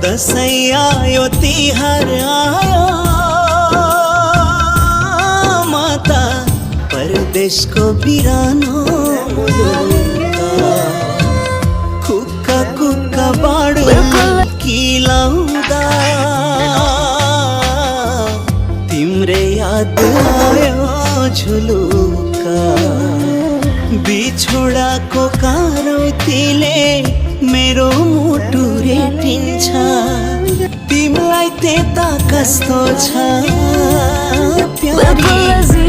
दसैँ आयो तिहार आयो माता परदेशको बिरानो कुक्का कुक्का बाडु किलाउँदा तिम्रै याद आयो झुलुका बिछोडाको कारौतीले मेरो मुटु रेटिन्छ तिमीलाई त्यता कस्तो छ प्यारी